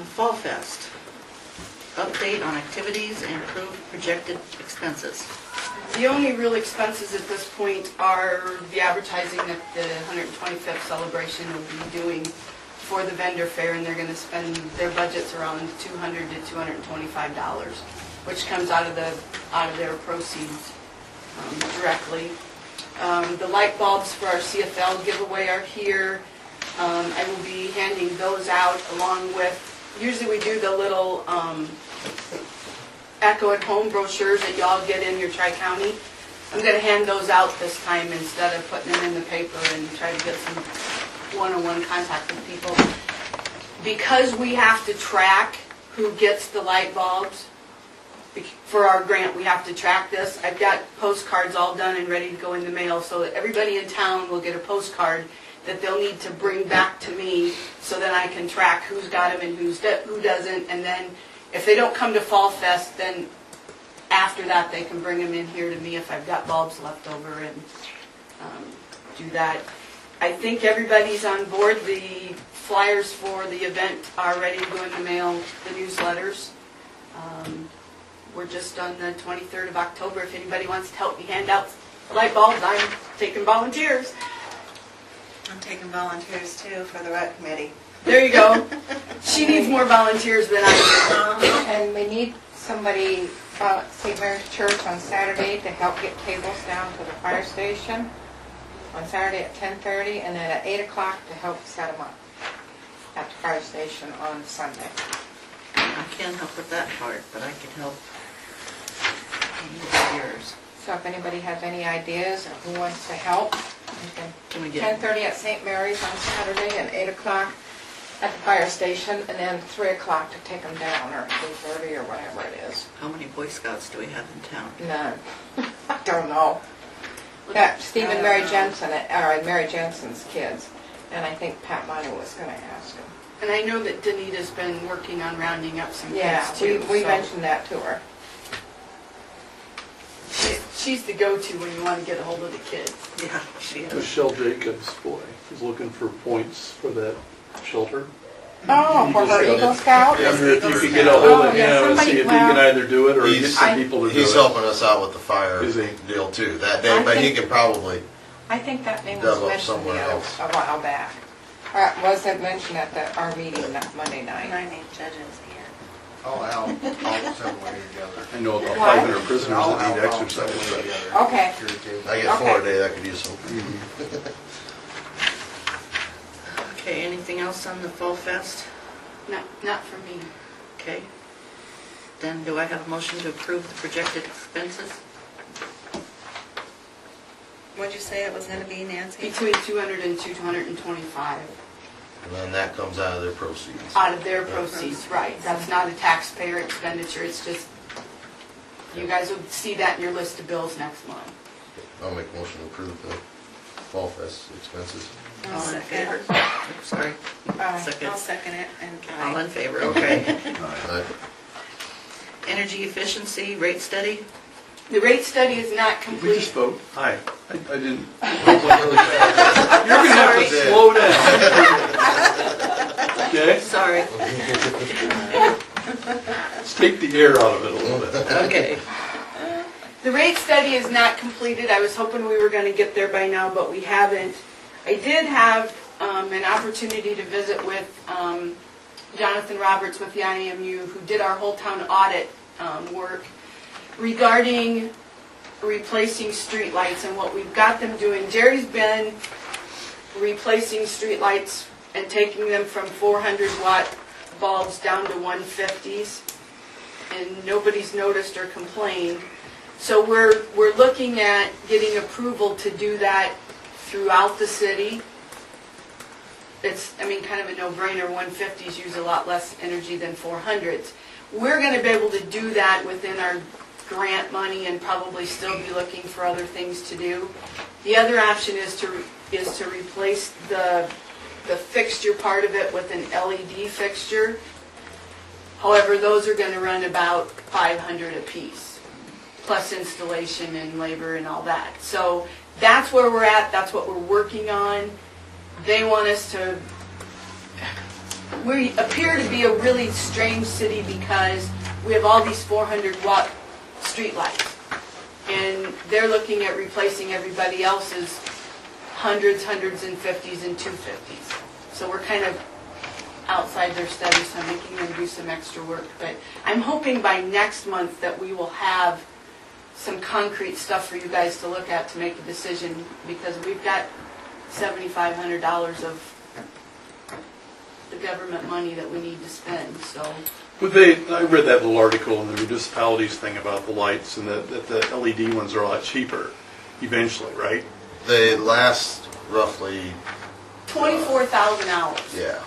Fall Fest. Update on activities and approved projected expenses. The only real expenses at this point are the advertising that the 125th celebration will be doing for the vendor fair, and they're going to spend their budgets around $200 to $225, which comes out of their proceeds directly. The light bulbs for our CFL giveaway are here. I will be handing those out along with, usually we do the little Echo at Home brochures that y'all get in your Tri-County. I'm going to hand those out this time instead of putting them in the paper and try to get some one-on-one contact with people. Because we have to track who gets the light bulbs, for our grant we have to track this. I've got postcards all done and ready to go in the mail so that everybody in town will get a postcard that they'll need to bring back to me so that I can track who's got them and who doesn't. And then if they don't come to Fall Fest, then after that they can bring them in here to me if I've got bulbs left over and do that. I think everybody's on board. The flyers for the event are ready to go in the mail, the newsletters. We're just on the 23rd of October. If anybody wants to help me hand out light bulbs, I'm taking volunteers. I'm taking volunteers too for the rec committee. There you go. She needs more volunteers than I do. And we need somebody at St. Mary's Church on Saturday to help get cables down to the fire station on Saturday at 10:30, and then at 8 o'clock to help set them up at the fire station on Sunday. I can't help with that part, but I can help with yours. So if anybody has any ideas of who wants to help, Can we get 10:30 at St. Mary's on Saturday and 8 o'clock at the fire station, and then 3 o'clock to take them down, or 3:30 or whatever it is. how many Boy Scouts do we have in town? None. I don't know. Got Steve and Mary Jensen, or Mary Jensen's kids, and I think Pat Money was going to ask them. And I know that Danita's been working on rounding up some Yeah, kids too. we so mentioned that to her. she's the go-to when you want to get a hold of the kids. Yeah, she is. Michelle Jacobs' boy is looking for points for that shelter. Oh, for her Eagle Scout? I wonder if you could get a hold of yeah, him and see if he somebody- can either do it or get some people to do it. He's helping us out with the fire Is he? deal too that day, but he can probably, I think that name Dug was up mentioned somewhere else. a while back. Wasn't mentioned at our meeting that Monday night. 9 judges here. I'll help somewhere together. I know about What? 500 prisoners I'll that need help exercise. somewhere together. Okay. I get 4 a day, that could use some. Okay, anything else on the Fall Fest? Not for me. Okay. Then do I have a motion to approve the projected expenses? What'd you say it was going to be, Nancy? Between 200 and 225 And then that comes out of their proceeds. out of their proceeds, right. That's not a taxpayer expenditure, it's just, you guys will see that in your list of bills next month. I'll make a motion to approve the Fall Fest expenses. I'll All in second. favor? Oops, sorry. Second. I'll second it. And All in favor, okay. Aye. Energy efficiency rate study? The rate study is not Did we complete. just vote? Hi. I didn't. You're going to have to Sorry. slow down. Okay? Sorry. Let's take the air out of it a little bit. Okay. The rate study is not completed. I was hoping we were going to get there by now, but we haven't. I did have an opportunity to visit with Jonathan Roberts with the IAMU, who did our whole town audit work regarding replacing streetlights and what we've got them doing. Jerry's been replacing streetlights and taking them from 400-watt bulbs down to 150s, and nobody's noticed or complained. So we're looking at getting approval to do that throughout the city. It's, I mean, kind of a no-brainer. 150s use a lot less energy than 400s. We're going to be able to do that within our grant money and probably still be looking for other things to do. The other option is to replace the fixture part of it with an LED fixture. However, those are going to run about $500 a piece, plus installation and labor and all that. So that's where we're at. That's what we're working on. They want us to, we appear to be a really strange city because we have all these 400-watt streetlights. And they're looking at replacing everybody else's hundreds, and 50s, and 250s. So we're kind of outside their study, so I'm making them do some extra work. But I'm hoping by next month that we will have some concrete stuff for you guys to look at to make a decision, because we've got $7,500 of the government money that we need to spend, so. I read that little article in the municipalities thing about the lights, and that the LED ones are a lot cheaper eventually, right? They last roughly, 24,000 hours. yeah.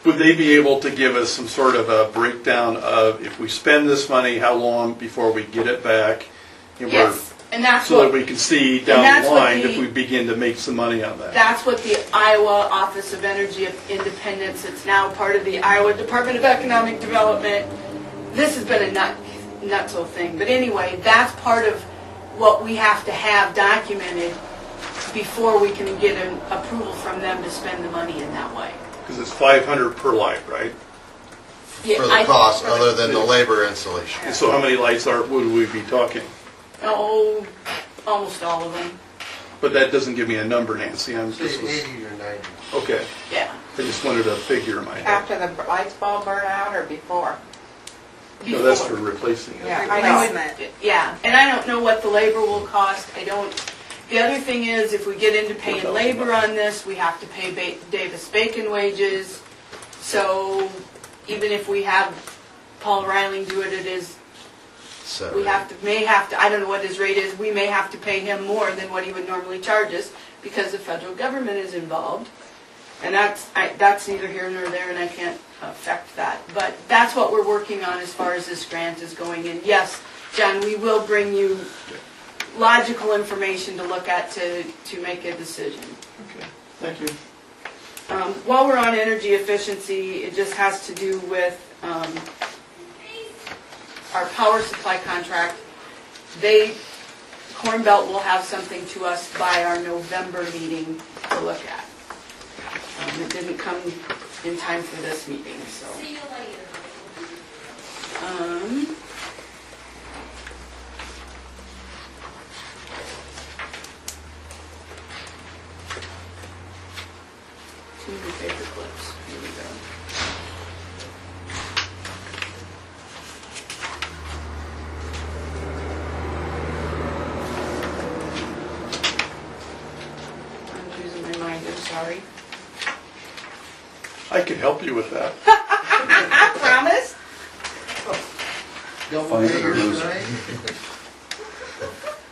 Would they be able to give us some sort of a breakdown of if we spend this money, how long before we get it back? And Yes, and that's so that what, we can see And down that's the what line the- if we begin to make some money on that. that's what the Iowa Office of Energy Independence, it's now part of the Iowa Department of Economic Development. This has been a nutso thing, but anyway, that's part of what we have to have documented before we can get an approval from them to spend the money in that way. Because it's $500 per light, right? Yeah, For the cost, other than the labor installation. And so how many lights would we be talking? Oh, almost all of them, But that doesn't give me a number, Nancy. I'm Say just was, 80 or 90. okay. yeah. I just wanted a figure in my head. After the lights all burn out or before? No, that's for Before. replacing it. Yeah, I know. Replacement. Yeah, and I don't know what the labor will cost, the other thing is, if we get into paying labor on this, we have to pay Davis-Bacon wages, so even if we have Paul Riley do it, So, may have to, I don't know what his rate is, we may have to pay him more than what he would normally charge us, because the federal government is involved, and that's neither here nor there, and I can't affect that, but that's what we're working on as far as this grant is going, and yes, John, we will bring you logical information to look at to make a decision. Okay, thank you. While we're on energy efficiency, it just has to do with our power supply contract. Corn Belt will have something to us by our November meeting to look at. It didn't come in time for this meeting, so. See you later. Two new paper clips. Here we go. I'm losing my mind, I'm sorry. I could help you with that. I promise. Double Find it or figures lose it. tonight?